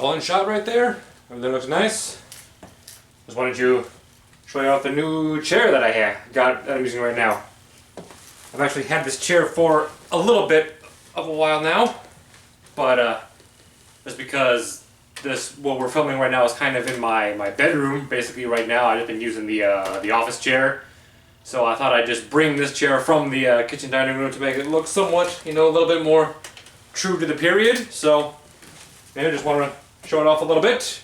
All in shot right there. Everything looks nice. Just wanted to show you off the new chair that I got that I'm using right now. I've actually had this chair for a little bit of a while now, but just because what we're filming right now is kind of in my bedroom basically right now. I've just been using the office chair, so I thought I'd just bring this chair from the kitchen dining room to make it look somewhat, a little bit more true to the period. So maybe I just want to show it off a little bit.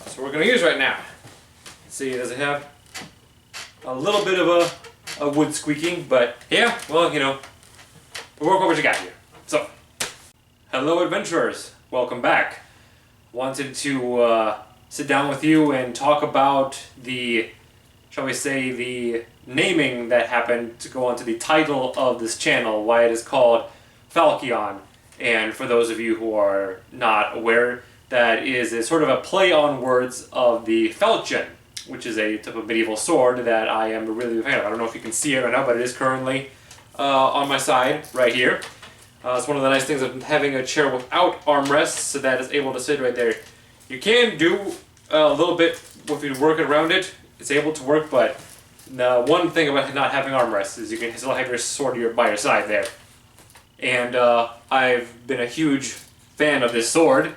That's what we're going to use right now. Let's see, does it have a little bit of a wood squeaking, but yeah, well, we'll work with what you got here. So, hello adventurers, welcome back. Wanted to sit down with you and talk about the, shall we say, the naming that happened to go onto the title of this channel, why it is called Falchion. And for those of you who are not aware, that is a sort of a play on words of the Falchion, which is a type of medieval sword that I am really a fan of. I don't know if you can see it right now, but it is currently on my side right here. It's one of the nice things of having a chair without armrests, so that it's able to sit right there. You can do a little bit if you work around it. It's able to work, but the one thing about not having armrests is you can still have your sword by your side there. And I've been a huge fan of this sword.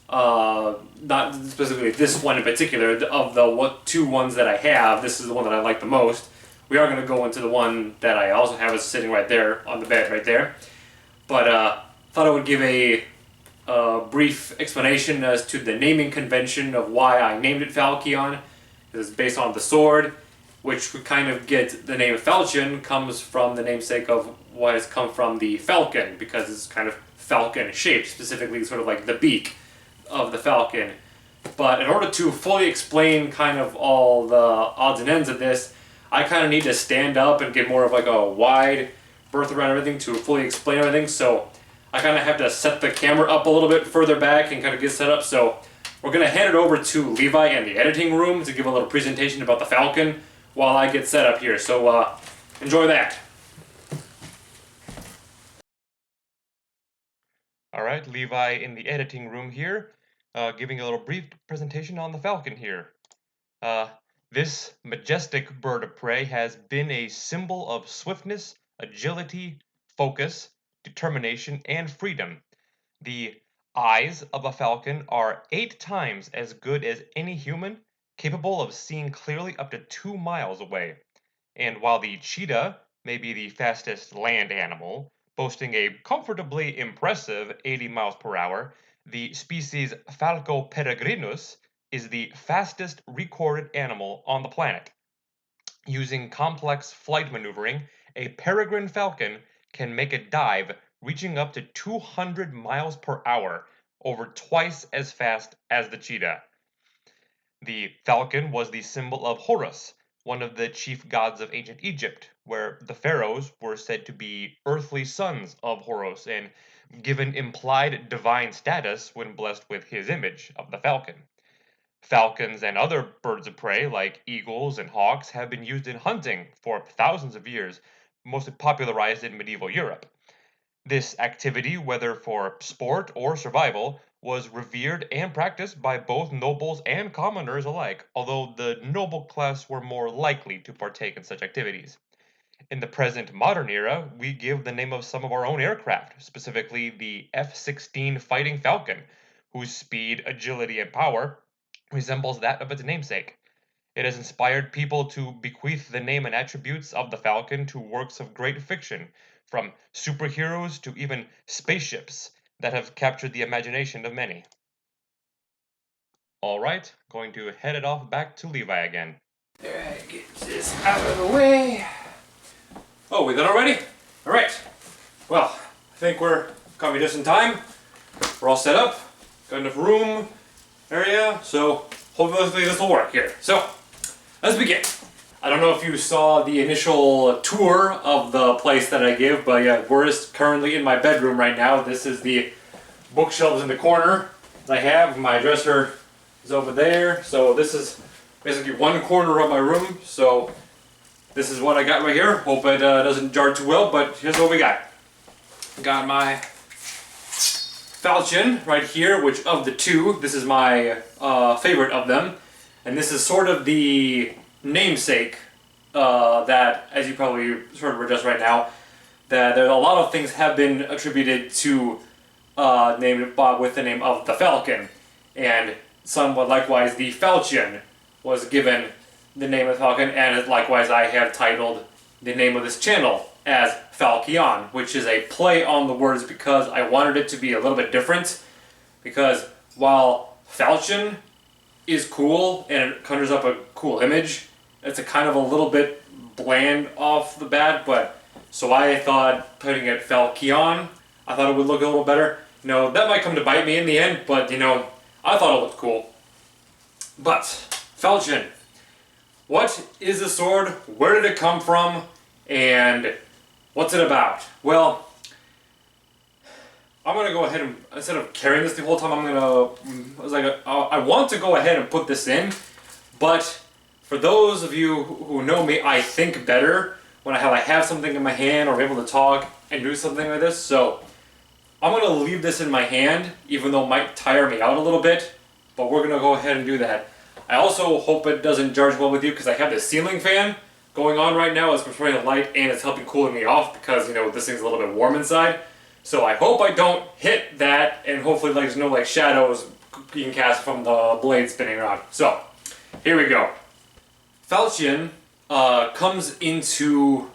Not specifically this one in particular. Of the two ones that I have, this is the one that I like the most. We are going to go into the one that I also have is sitting right there on the bed right there. But thought I would give a brief explanation as to the naming convention of why I named it Falchion. It's based on the sword, which would kind of get the name Falchion comes from the namesake of why it's come from the falcon, because it's kind of falcon shaped, specifically sort of like the beak of the falcon. But in order to fully explain kind of all the odds and ends of this, I kind of need to stand up and get more of like a wide berth around everything to fully explain everything. So I kind of have to set the camera up a little bit further back and kind of get set up. So we're going to hand it over to Levi in the editing room to give a little presentation about the falcon while I get set up here. So enjoy that. Alright, Levi in the editing room here, giving a little brief presentation on the falcon here. This majestic bird of prey has been a symbol of swiftness, agility, focus, determination, and freedom. The eyes of a falcon are 8 times as good as any human, capable of seeing clearly up to 2 miles away. And while the cheetah may be the fastest land animal, boasting a comfortably impressive 80 miles per hour, the species Falco peregrinus is the fastest recorded animal on the planet. Using complex flight maneuvering, a peregrine falcon can make a dive reaching up to 200 miles per hour, over twice as fast as the cheetah. The falcon was the symbol of Horus, one of the chief gods of ancient Egypt, where the pharaohs were said to be earthly sons of Horus and given implied divine status when blessed with his image of the falcon. Falcons and other birds of prey, like eagles and hawks, have been used in hunting for thousands of years, mostly popularized in medieval Europe. This activity, whether for sport or survival, was revered and practiced by both nobles and commoners alike, although the noble class were more likely to partake in such activities. In the present modern era, we give the name of some of our own aircraft, specifically the F-16 Fighting Falcon, whose speed, agility, and power resembles that of its namesake. It has inspired people to bequeath the name and attributes of the Falcon to works of great fiction, from superheroes to even spaceships that have captured the imagination of many. Alright, going to head it off back to Levi again. Alright, get this out of the way. Oh, we done already? Alright. Well, I think we're coming just in time. We're all set up. Got enough room, area, so hopefully this will work here. So, let's begin. I don't know if you saw the initial tour of the place that I give, but yeah, we're just currently in my bedroom right now. This is the bookshelves in the corner that I have. My dresser is over there. So this is basically one corner of my room. So this is what I got right here. Hope it doesn't jar too well, but here's what we got. Got my Falchion right here, which of the two, this is my favorite of them. And this is sort of the namesake that, as you probably sort of read just right now, that there are a lot of things have been attributed to named Bob with the name of the Falcon. And somewhat likewise, the Falchion was given the name of the Falcon, and likewise I have titled the name of this channel as Falchion, which is a play on the words because I wanted it to be a little bit different. Because while Falchion is cool and it conjures up a cool image, it's a kind of a little bit bland off the bat, but so I thought putting it Falkion, I thought it would look a little better. You know, that might come to bite me in the end, but you know, I thought it looked cool. But, Falchion, what is the sword? Where did it come from? And what's it about? Well, I'm gonna go ahead and, instead of carrying this the whole time, I want to go ahead and put this in, but for those of you who know me, I think better when I have something in my hand or I'm able to talk and do something like this, so I'm gonna leave this in my hand, even though it might tire me out a little bit, but we're gonna go ahead and do that. I also hope it doesn't charge well with you because I have this ceiling fan going on right now. It's controlling the light and it's helping cooling me off because, you know, this thing's a little bit warm inside. So I hope I don't hit that, and hopefully there's no like shadows being cast from the blade spinning around. So, here we go. Falchion comes into,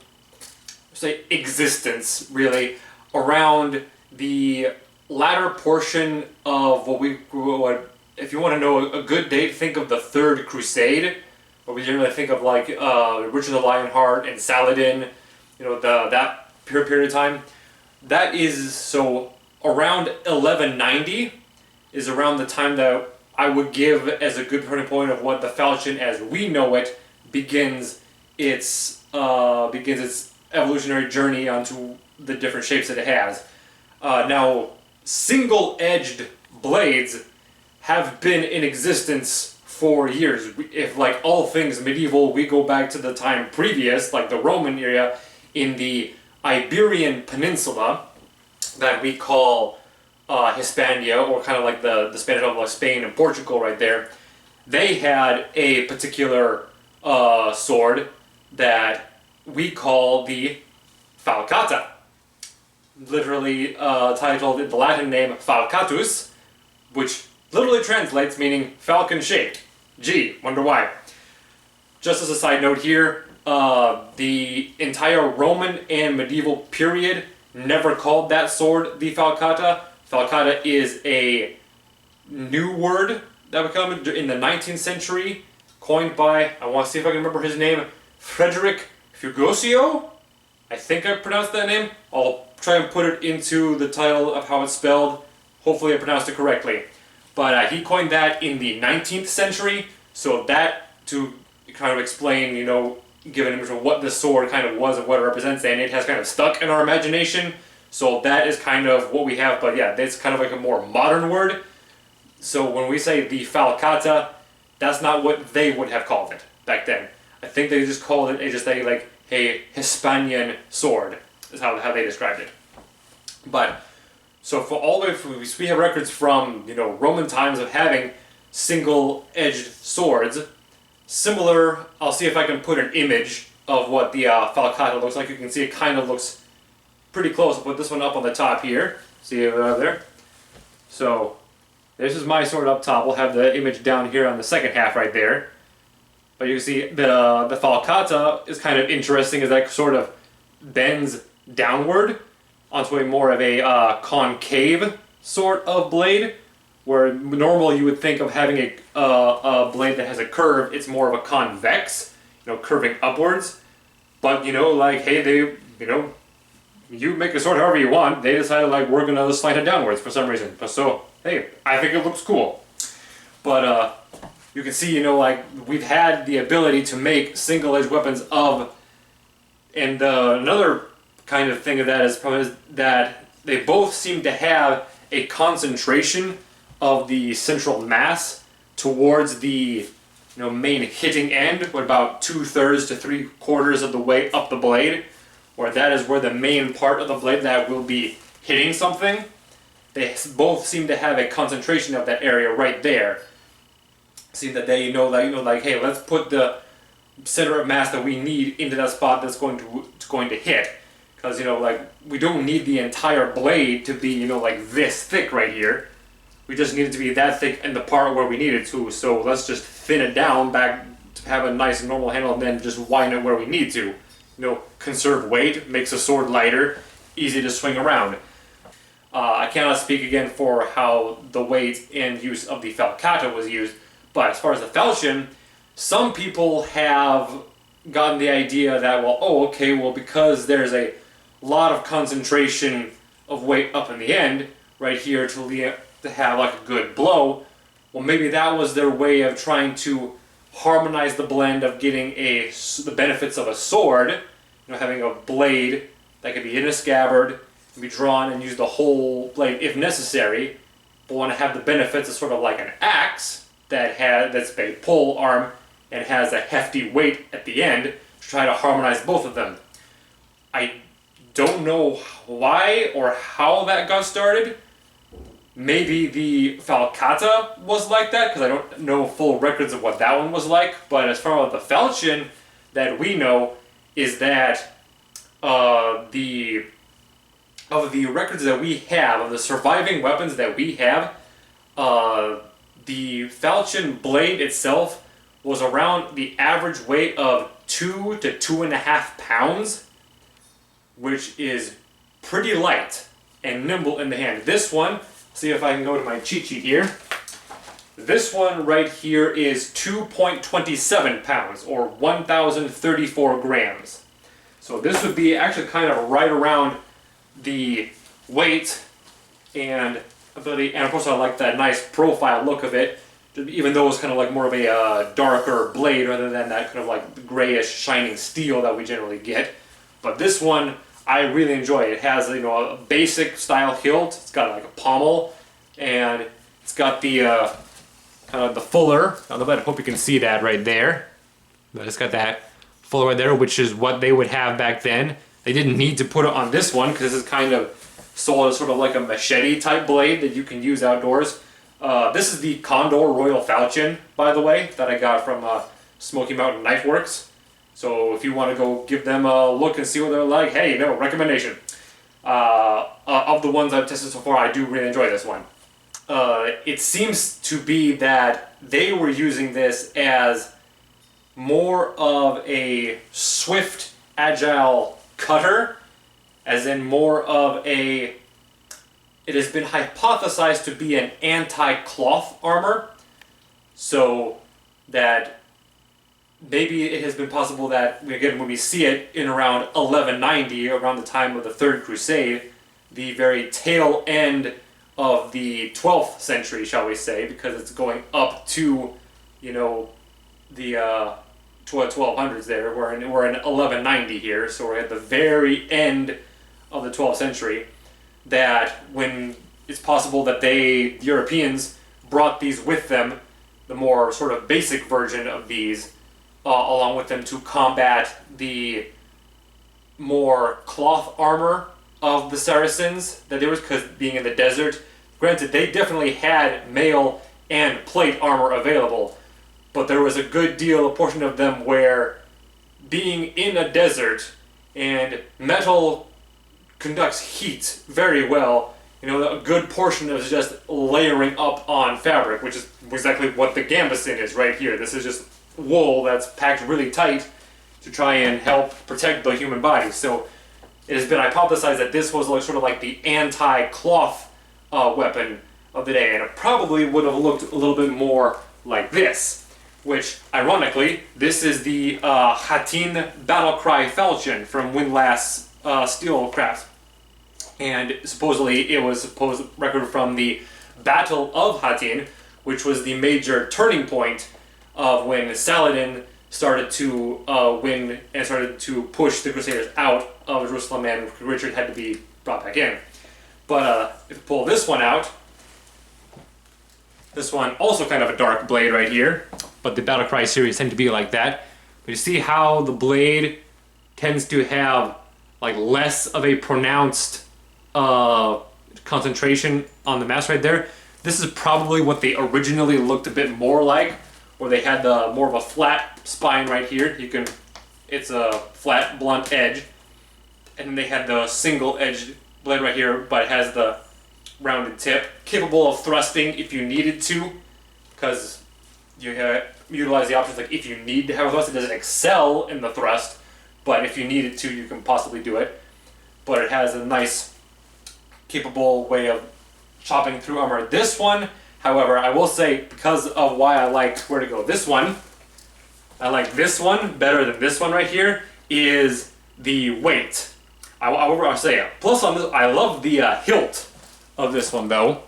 say, existence, really, around the latter portion of what if you want to know a good date, think of the Third Crusade, where we generally think of like Richard the Lionheart and Saladin, you know, that period of time. That is, so around 1190 is around the time that I would give as a good turning point of what the Falchion as we know it begins its evolutionary journey onto the different shapes that it has. Now, single-edged blades have been in existence for years. If, like all things medieval, we go back to the time previous, like the Roman era, in the Iberian Peninsula, that we call Hispania, or kind of like the Spanish of like Spain and Portugal right there. They had a particular sword that we call the falcata, literally titled in the Latin name falcatus, which literally translates meaning falcon shaped. Gee, wonder why. Just as a side note here, the entire Roman and medieval period never called that sword the falcata. Falcata is a new word that would come in the 19th century, coined by, I want to see if I can remember his name, Frederick Fugosio? I think I pronounced that name. I'll try and put it into the title of how it's spelled. Hopefully I pronounced it correctly. But he coined that in the 19th century, so that to kind of explain, you know, give an image of what the sword kind of was and what it represents, and it has kind of stuck in our imagination. So that is kind of what we have, but yeah, that's kind of like a more modern word. So when we say the falcata, that's not what they would have called it back then. I think they just called it a Hispanian sword, is how they described it. But, so for all the way, we have records from, you know, Roman times of having single-edged swords. Similar, I'll see if I can put an image of what the falcata looks like. You can see it kind of looks pretty close. I'll put this one up on the top here. See it over there? So, this is my sword up top. We'll have the image down here on the second half right there. But you can see the falcata is kind of interesting as that sort of bends downward onto a more of a concave sort of blade, where normally you would think of having a blade that has a curve, it's more of a convex, you know, curving upwards. But, you know, like, hey, they, you know, you make a sword however you want. They decided, like, we're gonna slant it downwards for some reason. But so, hey, I think it looks cool. But, you can see, you know, like, we've had the ability to make single-edged weapons of, and another kind of thing of that is probably that they both seem to have a concentration of the central mass towards the, you know, main hitting end, with about 2/3 to 3/4 of the way up the blade, where that is where the main part of the blade that will be hitting something. they both seem to have a concentration of that area right there. See that they like, hey, let's put the center of mass that we need into that spot that's going to hit. Because, like, we don't need the entire blade to be, like this thick right here. We just need it to be that thick in the part where we need it to. So let's just thin it down back to have a nice normal handle, and then just widen it where we need to. Conserve weight, makes a sword lighter, easy to swing around. I cannot speak again for how the weight and use of the falcata was used, but as far as the falchion, some people have gotten the idea that, because there's a lot of concentration of weight up in the end, right here to have like a good blow, well, maybe that was their way of trying to harmonize the blend of getting the benefits of a sword, having a blade that could be in a scabbard, be drawn and use the whole blade if necessary, but want to have the benefits of sort of like an axe that's a pole arm and has a hefty weight at the end to try to harmonize both of them. I don't know why or how that got started. Maybe the falcata was like that, because I don't know full records of what that one was like, but as far as the falchion that we know is that of the records that we have, of the surviving weapons that we have, the falchion blade itself was around the average weight of 2 to 2.5 pounds, which is pretty light and nimble in the hand. This one, see if I can go to my cheat sheet here. This one right here is 2.27 pounds, or 1,034 grams. So this would be actually kind of right around the weight and ability, and of course I like that nice profile look of it, even though it's kind of like more of a darker blade rather than that kind of like grayish shining steel that we generally get. But this one I really enjoy. It has a basic style hilt. It's got like a pommel, and it's got the kind of the fuller. I hope you can see that right there. But it's got that fuller right there, which is what they would have back then. They didn't need to put it on this one because this is kind of sold as sort of like a machete type blade that you can use outdoors. This is the Condor Royal Falchion, by the way, that I got from Smoky Mountain Knife Works. So if you want to go give them a look and see what they're like, hey, recommendation. Of the ones I've tested so far, I do really enjoy this one. It seems to be that they were using this as more of a swift, agile cutter, as in more of a... It has been hypothesized to be an anti-cloth armor, so that maybe it has been possible that, again, when we see it in around 1190, around the time of the Third Crusade, the very tail end of the 12th century, shall we say, because it's going up to, the 1200s there. We're in 1190 here, so we're at the very end of the 12th century, that when it's possible that the Europeans brought these with them, the more sort of basic version of these, along with them to combat the more cloth armor of the Saracens that there was, because being in the desert, granted they definitely had mail and plate armor available, but there was a good deal, a portion of them where being in a desert and metal conducts heat very well, a good portion of it is just layering up on fabric, which is exactly what the gambeson is right here. This is just wool that's packed really tight to try and help protect the human body. So it has been hypothesized that this was sort of like the anti-cloth weapon of the day, and it probably would have looked a little bit more like this, which, ironically, this is the Hattin Battlecry Falchion from Windlass Steelcraft. And supposedly it was record from the Battle of Hattin, which was the major turning point of when Saladin started to win and started to push the Crusaders out of Jerusalem, and Richard had to be brought back in. But if you pull this one out, this one also kind of a dark blade right here, but the Battlecry series tend to be like that. But you see how the blade tends to have like less of a pronounced concentration on the mask right there. This is probably what they originally looked a bit more like, where they had the more of a flat spine right here. It's a flat blunt edge, and then they had the single edged blade right here, but it has the rounded tip, capable of thrusting if you needed to, because you utilize the options like if you need to have a thrust. It doesn't excel in the thrust, but if you needed to, you can possibly do it. But it has a nice, capable way of chopping through armor. This one, however, I will say, because of why I like, where to go, this one, I like this one better than this one right here, is the weight. I'll say it. Plus on this, I love the hilt of this one though.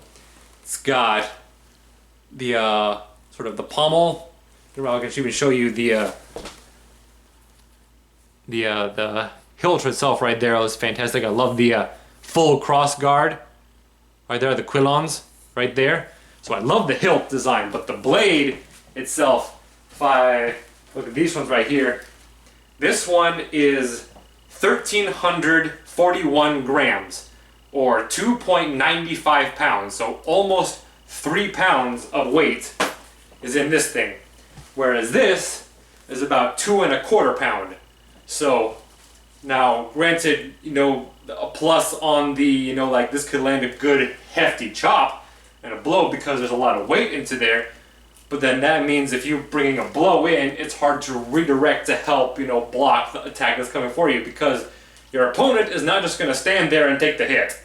It's got the sort of the pommel. I can even show you the hilt itself right there. It was fantastic. I love the full cross guard right there, the quillons right there. So I love the hilt design, but the blade itself, if I look at these ones right here, this one is 1,341 grams, or 2.95 pounds. So almost 3 pounds of weight is in this thing, whereas this is about 2.25 pounds. So now, granted, a plus on the, like this could land a good hefty chop and a blow because there's a lot of weight into there. But then that means if you're bringing a blow in, it's hard to redirect to help, block the attack that's coming for you, because your opponent is not just going to stand there and take the hit.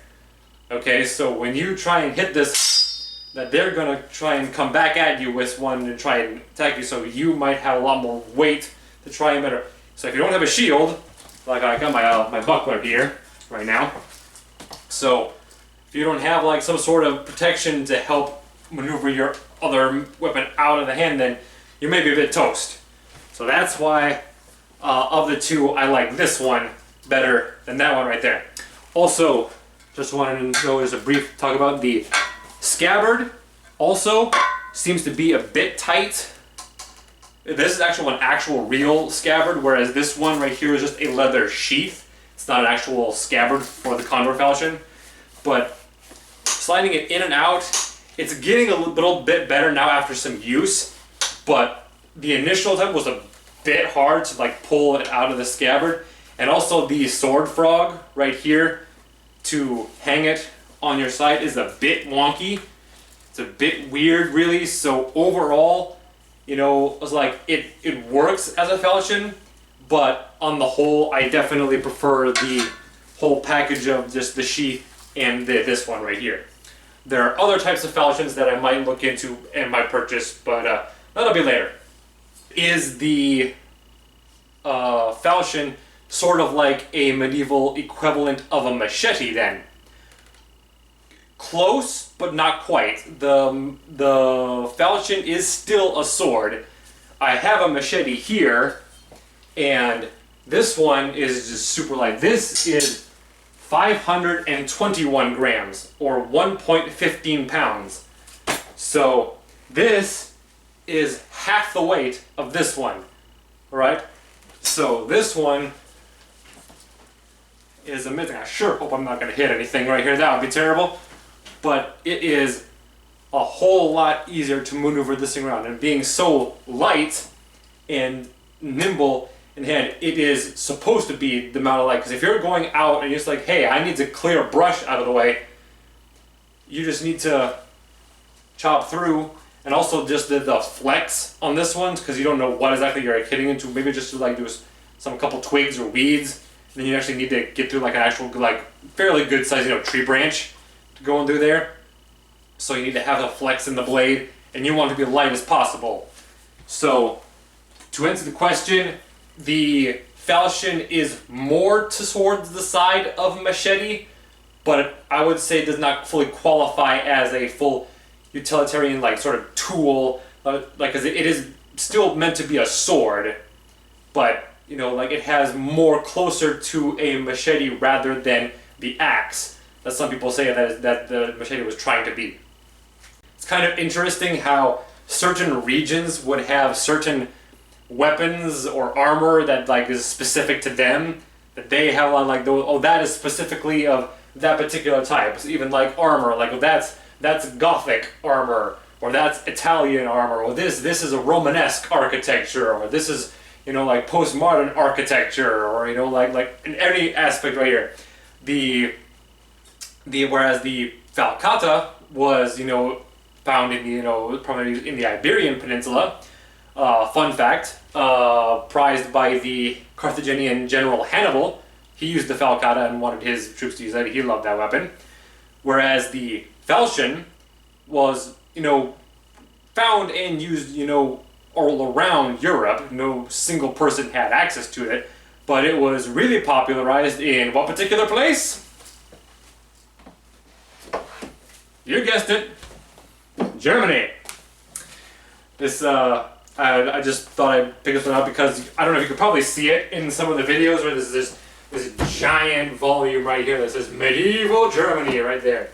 Okay, so when you try and hit this, that they're going to try and come back at you with one and try and attack you, so you might have a lot more weight to try and better. So if you don't have a shield, like I got my buckler here right now, so if you don't have like some sort of protection to help maneuver your other weapon out of the hand, then you may be a bit toast. So that's why of the two, I like this one better than that one right there. Also, just wanted to go as a brief talk about the scabbard. Also seems to be a bit tight. This is actually an actual real scabbard, whereas this one right here is just a leather sheath. It's not an actual scabbard for the Condor Falchion. But sliding it in and out, it's getting a little bit better now after some use, but the initial attempt was a bit hard to like pull it out of the scabbard. And also the sword frog right here to hang it on your side is a bit wonky. It's a bit weird really. So overall, it's like it works as a falchion, but on the whole, I definitely prefer the whole package of just the sheath and this one right here. There are other types of falchions that I might look into and might purchase, but that'll be later. Is the falchion sort of like a medieval equivalent of a machete then? Close, but not quite. The falchion is still a sword. I have a machete here, and this one is just super light. This is 521 grams, or 1.15 pounds. So this is half the weight of this one, right? So this one is amazing. I sure hope I'm not going to hit anything right here. That would be terrible. But it is a whole lot easier to maneuver this thing around. And being so light and nimble in hand, it is supposed to be the amount of light. Because if you're going out and you're just like, hey, I need to clear a brush out of the way, you just need to chop through. And also just the flex on this one, because you don't know what exactly you're hitting into. Maybe just to like do a couple twigs or weeds. And then you actually need to get through like an actual fairly good size tree branch to go through there. So you need to have the flex in the blade, and you want it to be light as possible. So to answer the question, the falchion is more towards the side of machete, but I would say it does not fully qualify as a full utilitarian sort of tool, because it is still meant to be a sword, but it has more closer to a machete rather than the axe that some people say that the machete was trying to be. It's kind of interesting how certain regions would have certain weapons or armor that is specific to them, that they have on those, that is specifically of that particular type. So even like armor, like that's Gothic armor, or that's Italian armor, or this is a Romanesque architecture, or this is, you know, like postmodern architecture, or, you know, like in any aspect right here. Whereas the Falcata was, you know, found in, you know, probably in the Iberian Peninsula. Fun fact, prized by the Carthaginian general Hannibal. He used the Falcata and wanted his troops to use it. He loved that weapon. Whereas the Falchion was, you know, found and used, you know, all around Europe. No single person had access to it, but it was really popularized in what particular place? You guessed it, Germany. This, I just thought I'd pick this one up because I don't know if you could probably see it in some of the videos where there's this giant volume right here that says Medieval Germany right there.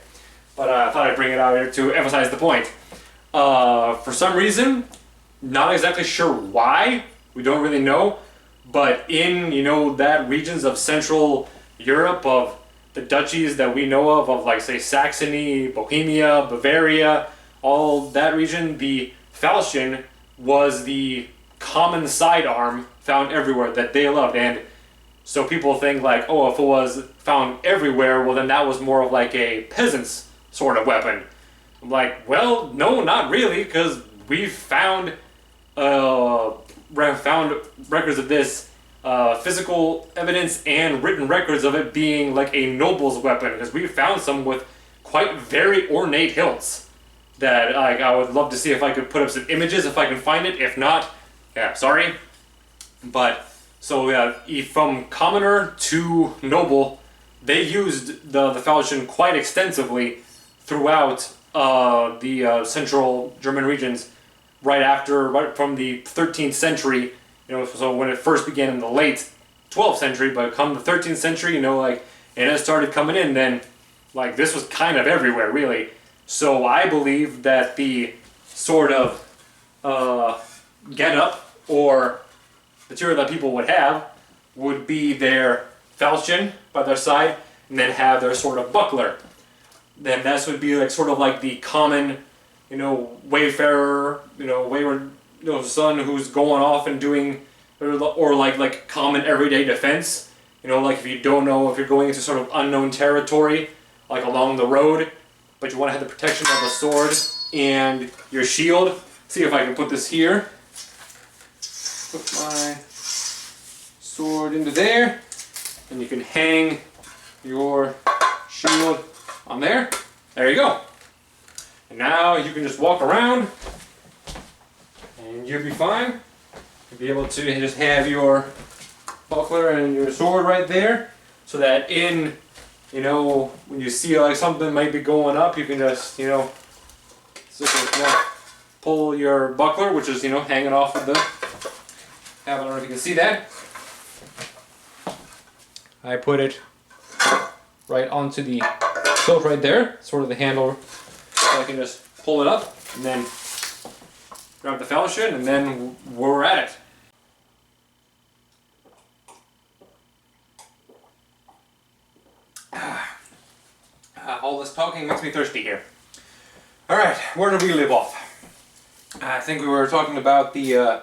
But I thought I'd bring it out here to emphasize the point. For some reason, not exactly sure why, we don't really know, but in, you know, that regions of Central Europe, of the duchies that we know of like, say, Saxony, Bohemia, Bavaria, all that region, the falchion was the common sidearm found everywhere that they loved. And so people think like, oh, if it was found everywhere, well then that was more of like a peasant's sort of weapon. I'm like, well, no, not really, because we found records of this, physical evidence and written records of it being like a noble's weapon, because we found some with quite very ornate hilts that I would love to see if I could put up some images if I can find it. If not, yeah, sorry. But so yeah, from commoner to noble, they used the falchion quite extensively throughout the central German regions right from the 13th century. You know, so when it first began in the late 12th century, but come the 13th century, you know, like, and it started coming in, then, like, this was kind of everywhere, really. So I believe that the sort of get-up or material that people would have would be their falchion by their side, and then have their sort of buckler. Then this would be like sort of like the common, you know, wayfarer, you know, wayward, you know, son who's going off and doing, or like common everyday defense. You know, like if you don't know if you're going into sort of unknown territory, like along the road, but you want to have the protection of a sword and your shield. See if I can put this here. Put my sword into there, and you can hang your shield on there. There you go. And now you can just walk around and you'll be fine. You'll be able to just have your buckler and your sword right there, so that in, you know, when you see like something might be going up, you can just, you know, pull your buckler, which is, you know, hanging off of the, I don't know if you can see that. I put it right onto the hilt right there, sort of the handle, so I can just pull it up and then grab the falchion, and then we're at it. All this talking makes me thirsty here. Alright, where did we leave off? I think we were talking about the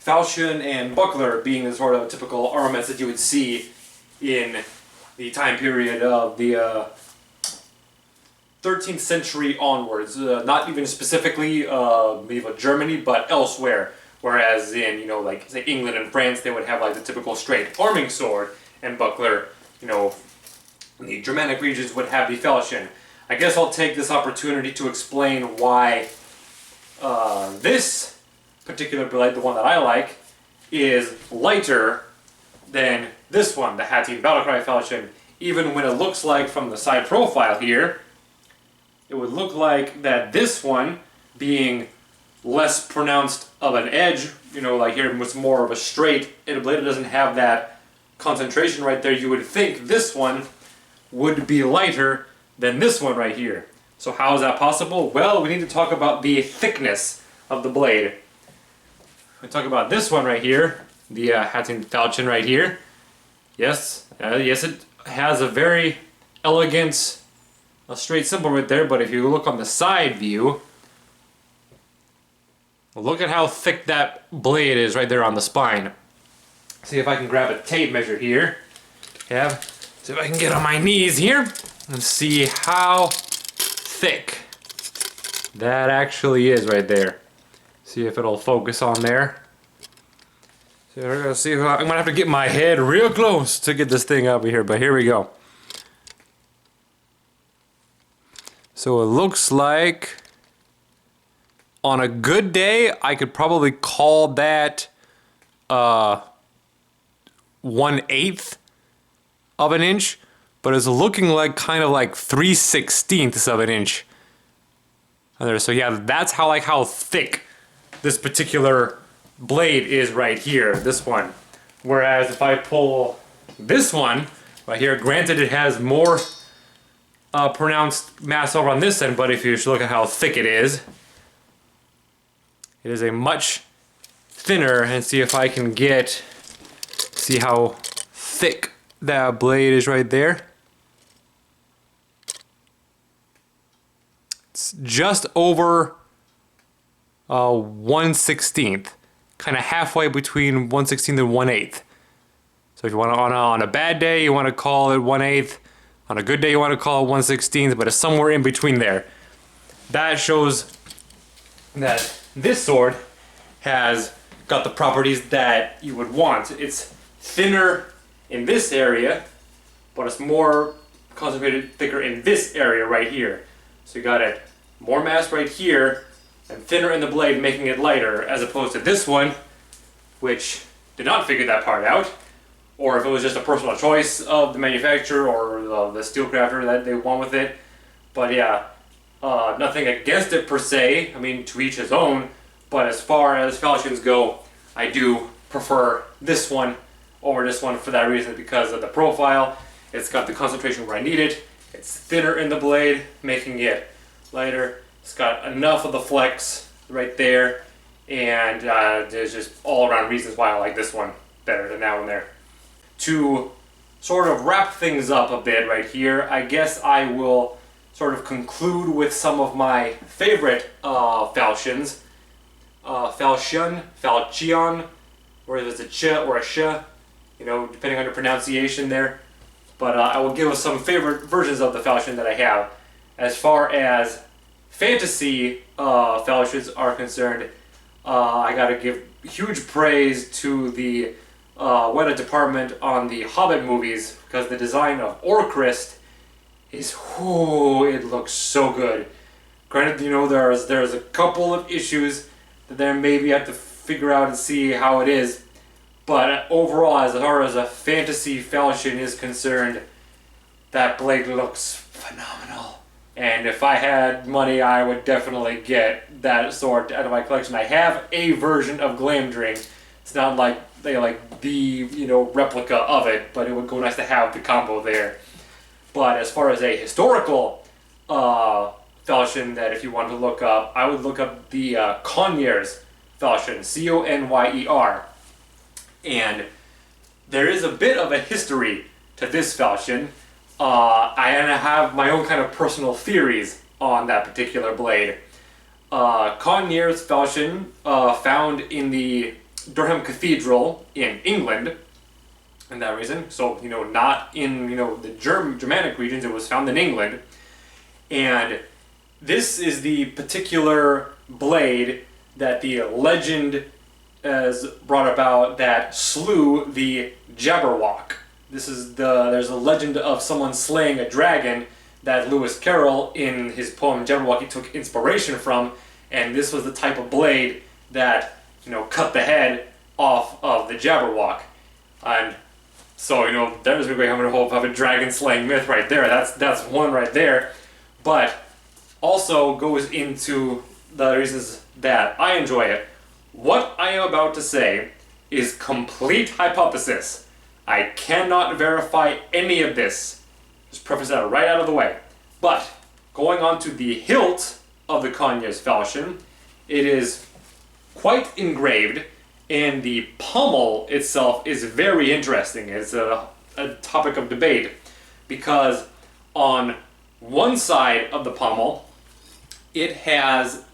falchion and buckler being the sort of typical armaments that you would see in the time period of the 13th century onwards. Not even specifically medieval Germany, but elsewhere. Whereas in, you know, like, say England and France, they would have like the typical straight arming sword and buckler. You know, the Germanic regions would have the falchion. I guess I'll take this opportunity to explain why this particular blade, the one that I like, is lighter than this one, the Hattin Battlecry Falchion. Even when it looks like from the side profile here, it would look like that this one, being less pronounced of an edge, you know, like here it's more of a straight blade, it doesn't have that concentration right there, you would think this one would be lighter than this one right here. So how is that possible? Well, we need to talk about the thickness of the blade. We talk about this one right here, the Hattin Falchion right here. Yes, yes, it has a very elegant, a straight symbol right there, but if you look on the side view, look at how thick that blade is right there on the spine. See if I can grab a tape measure here. Yeah. See if I can get on my knees here and see how thick that actually is right there. See if it'll focus on there. So we're gonna see if I'm gonna have to get my head real close to get this thing up here, but here we go. So it looks like on a good day, I could probably call that 1/8 of an inch, but it's looking like kind of like 3/16 of an inch. So yeah, that's how thick this particular blade is right here, this one. Whereas if I pull this one right here, granted it has more pronounced mass over on this end, but if you just look at how thick it is a much thinner, and see if I can see how thick that blade is right there. It's just over 1/16, kind of halfway between 1/16 and 1/8. So if you want to, on a bad day, you want to call it 1/8. On a good day, you want to call it 1/16, but it's somewhere in between there. That shows that this sword has got the properties that you would want. It's thinner in this area, but it's more concentrated, thicker in this area right here. So you got it more mass right here and thinner in the blade, making it lighter, as opposed to this one, which did not figure that part out, or if it was just a personal choice of the manufacturer or the steel crafter that they won with it. But yeah, nothing against it per se, I mean, to each his own, but as far as falchions go, I do prefer this one over this one for that reason, because of the profile. It's got the concentration where I need it, it's thinner in the blade, making it lighter. It's got enough of the flex right there, and there's just all around reasons why I like this one better than that one there. To sort of wrap things up a bit right here, I guess I will sort of conclude with some of my favorite falchions. Falchion, or if it's a ch or a sh, you know, depending on your pronunciation there. But I will give us some favorite versions of the falchion that I have. As far as fantasy falchions are concerned, I gotta give huge praise to the Weta department on the Hobbit movies, because the design of Orcrist is, it looks so good. Granted, you know, there's a couple of issues that there maybe have to figure out and see how it is, but overall, as far as a fantasy falchion is concerned, that blade looks phenomenal. And if I had money, I would definitely get that sword out of my collection. I have a version of Glamdring. It's not like the replica of it, but it would go nice to have the combo there. But as far as a historical falchion that if you want to look up, I would look up the Conyers falchion, Conyer. And there is a bit of a history to this falchion. I have my own kind of personal theories on that particular blade. Conyers falchion, found in the Durham Cathedral in England, and that reason. So, you know, not in, the Germanic regions, it was found in England. And this is the particular blade that the legend has brought about that slew the Jabberwock. There's a legend of someone slaying a dragon that Lewis Carroll in his poem Jabberwocky took inspiration from, and this was the type of blade that, cut the head off of the Jabberwock. And so, there's a great hope of a dragon slaying myth right there. That's one right there. But also goes into the reasons that I enjoy it. What I am about to say is complete hypothesis. I cannot verify any of this. Just preface that right out of the way. But going on to the hilt of the Conyers falchion, it is quite engraved, and the pommel itself is very interesting. It's a topic of debate, because on one side of the pommel, it has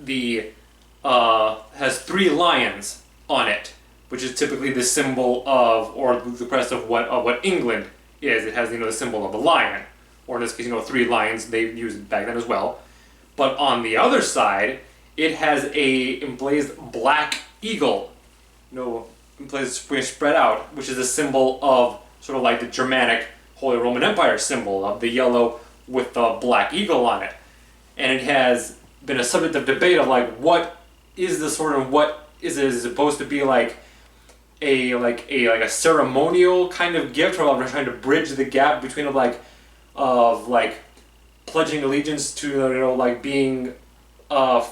has 3 lions on it, which is typically the symbol of, or the crest of what England is. It has, the symbol of the lion, or in this case, 3 lions. They used it back then as well. But on the other side, it has a emblazed black eagle, emblazed spread out, which is a symbol of sort of like the Germanic Holy Roman Empire symbol of the yellow with the black eagle on it. And it has been a subject of debate of like, what is the sort of, what is it supposed to be like a ceremonial kind of gift, or trying to bridge the gap between pledging allegiance to being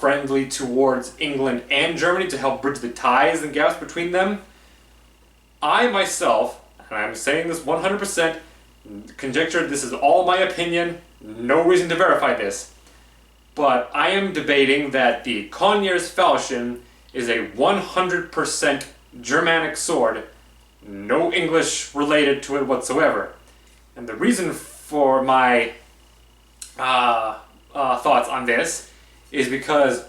friendly towards England and Germany to help bridge the ties and gaps between them. I myself, and I'm saying this 100% conjecture, this is all my opinion, no reason to verify this, but I am debating that the Conyers Falchion is a 100% Germanic sword, no English related to it whatsoever. And the reason for my thoughts on this is because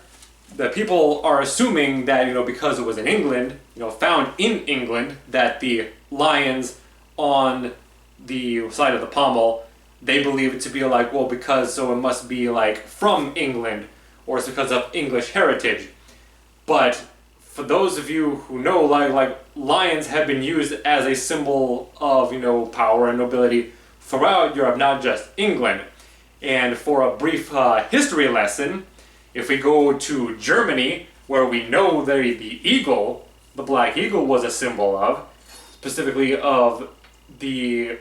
the people are assuming that, because it was in England, found in England, that the lions on the side of the pommel, they believe it to be so it must be from England, or it's because of English heritage. But for those of you who know, lions have been used as a symbol of, power and nobility throughout Europe, not just England. And for a brief history lesson, if we go to Germany, where we know that the eagle, the black eagle, was a symbol of, specifically of the,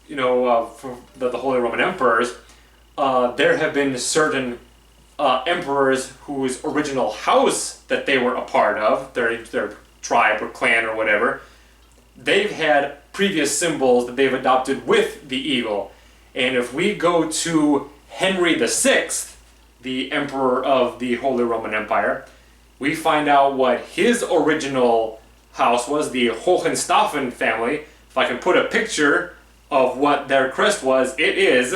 for the Holy Roman Emperors, there have been certain emperors whose original house that they were a part of, their tribe or clan or whatever, they've had previous symbols that they've adopted with the eagle. And if we go to Henry VI, the emperor of the Holy Roman Empire, we find out what his original house was, the Hohenstaufen family. If I can put a picture of what their crest was, it is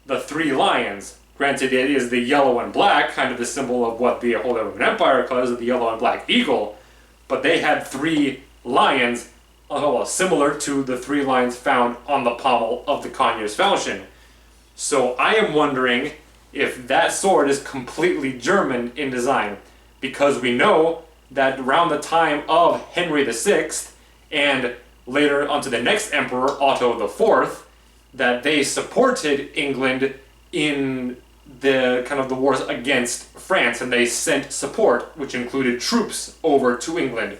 the 3 lions. Granted, it is the yellow and black, kind of the symbol of what the Holy Roman Empire calls the yellow and black eagle, but they had 3 lions, similar to the 3 lions found on the pommel of the Conyers Falchion. So I am wondering if that sword is completely German in design, because we know that around the time of Henry VI, and later onto the next emperor, Otto IV, that they supported England in the the wars against France, and they sent support, which included troops over to England.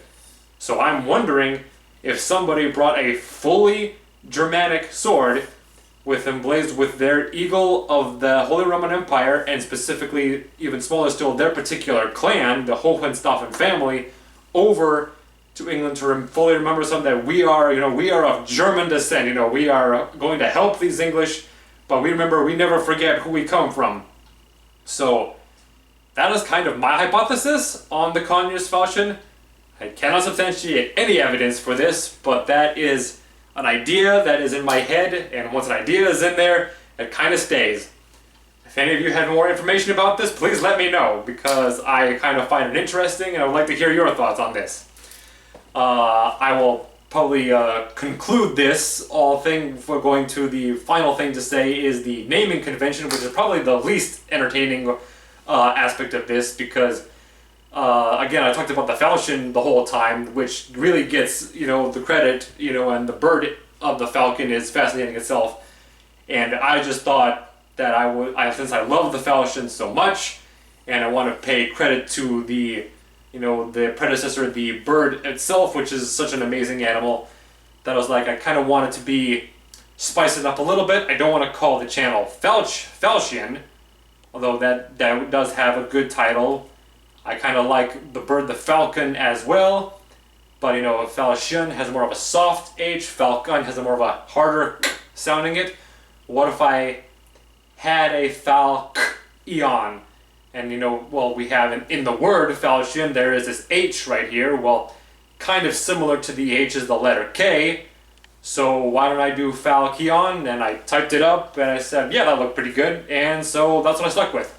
So I'm wondering if somebody brought a fully Germanic sword emblazed with their eagle of the Holy Roman Empire, and specifically, even smaller still, their particular clan, the Hohenstaufen family, over to England to fully remember something that we are of German descent. We are going to help these English, but we never forget who we come from. So that is kind of my hypothesis on the Conyers Falchion. I cannot substantiate any evidence for this, but that is an idea that is in my head, and once an idea is in there, it kind of stays. If any of you have more information about this, please let me know, because I kind of find it interesting, and I would like to hear your thoughts on this. I will probably conclude this all thing for going to the final thing to say is the naming convention, which is probably the least entertaining aspect of this, because again, I talked about the Falchion the whole time, which really gets, the credit, and the bird of the falcon is fascinating itself. And I just thought that since I love the Falchion so much, and I want to pay credit to the, the predecessor, the bird itself, which is such an amazing animal, that I was like, I kind of want it to spice it up a little bit. I don't want to call the channel Falchion, although that does have a good title. I kind of like the bird, the falcon, as well, but Falchion has more of a soft H, falcon has a more of a harder sounding it. What if I had a Falchion? And we have in the word Falchion, there is this H right here. Well, kind of similar to the H is the letter K, So why don't I do Falchion? And I typed it up and I said, yeah, that looked pretty good. And so that's what I stuck with.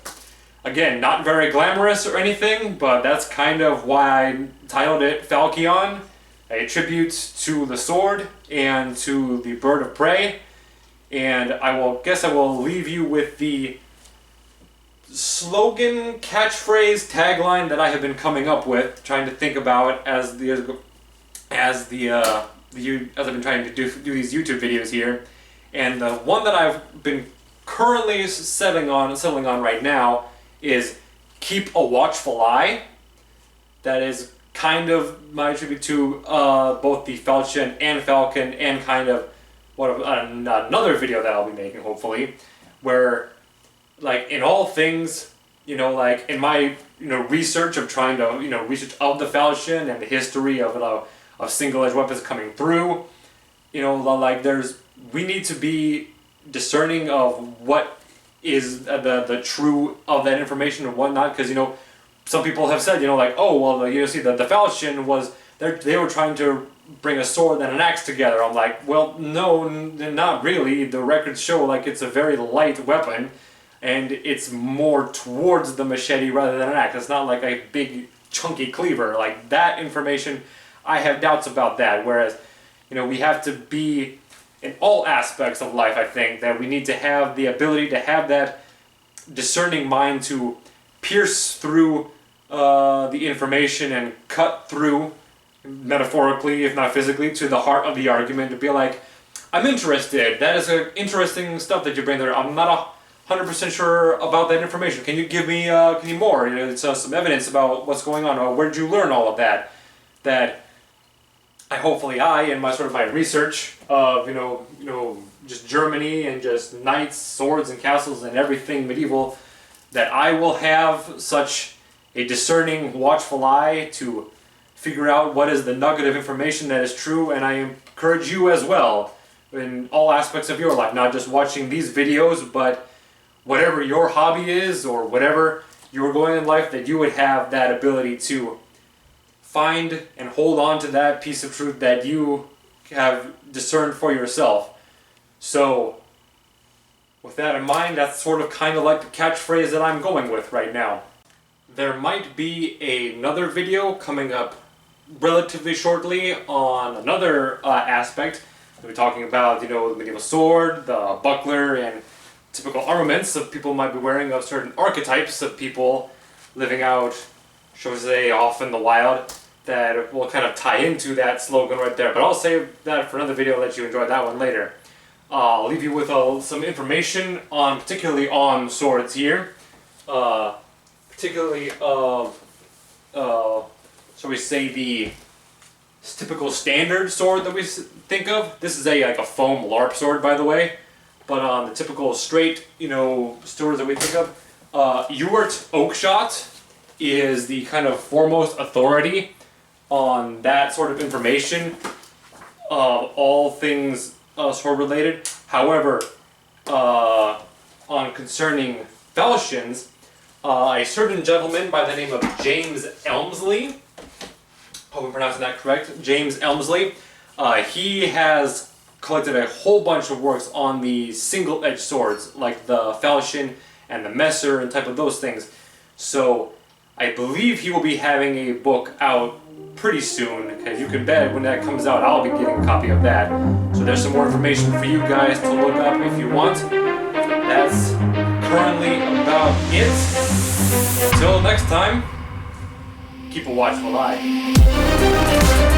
Again, not very glamorous or anything, but that's kind of why I titled it Falchion, a tribute to the sword and to the bird of prey. And I will leave you with the slogan, catchphrase, tagline that I have been coming up with, trying to think about as I've been trying to do these YouTube videos here. And the one that I've been currently settling on right now is keep a watchful eye. That is kind of my tribute to both the Falchion and Falcon, and kind of another video that I'll be making, hopefully, where, like, in all things, like in my research of trying to research of the Falchion and the history of single-edged weapons coming through, like we need to be discerning of what is the true of that information and whatnot, because some people have said like, oh well, see the Falchion was they were trying to bring a sword and an axe together. I'm like, well, no, not really. The records show like it's a very light weapon, and it's more towards the machete rather than an axe. It's not like a big chunky cleaver. Like, that information, I have doubts about that. Whereas, we have to be, in all aspects of life, I think, that we need to have the ability to have that discerning mind to pierce through the information and cut through, metaphorically, if not physically, to the heart of the argument, to be like, I'm interested. That is interesting stuff that you bring there. I'm not 100% sure about that information. Can you give me more? Some evidence about what's going on. Or where did you learn all of that? That hopefully in my research of just Germany and just knights, swords, and castles and everything medieval, that I will have such a discerning, watchful eye to figure out what is the nugget of information that is true. And I encourage you as well, in all aspects of your life, not just watching these videos, but whatever your hobby is or whatever you're going in life, that you would have that ability to find and hold on to that piece of truth that you have discerned for yourself. So with that in mind, that's sort of kind of like the catchphrase that I'm going with right now. There might be another video coming up relatively shortly on another aspect. We'll be talking about, the medieval sword, the buckler, and typical armaments that people might be wearing of certain archetypes of people living out, shall we say, off in the wild, that will kind of tie into that slogan right there. But I'll save that for another video, let you enjoy that one later. I'll leave you with some information particularly on swords here. Particularly of, shall we say, the typical standard sword that we think of. This is a foam LARP sword, by the way. But on the typical straight, swords that we think of, Ewart Oakshot is the kind of foremost authority on that sort of information, all things sword related. However, on concerning falchions, a certain gentleman by the name of James Elmsley, hope I'm pronouncing that correct, James Elmsley, he has collected a whole bunch of works on the single-edged swords, like the falchion and the messer and type of those things. So I believe he will be having a book out pretty soon, because you can bet when that comes out I'll be getting a copy of that. So there's some more information for you guys to look up if you want. That's currently about it. Until next time, keep a watchful eye.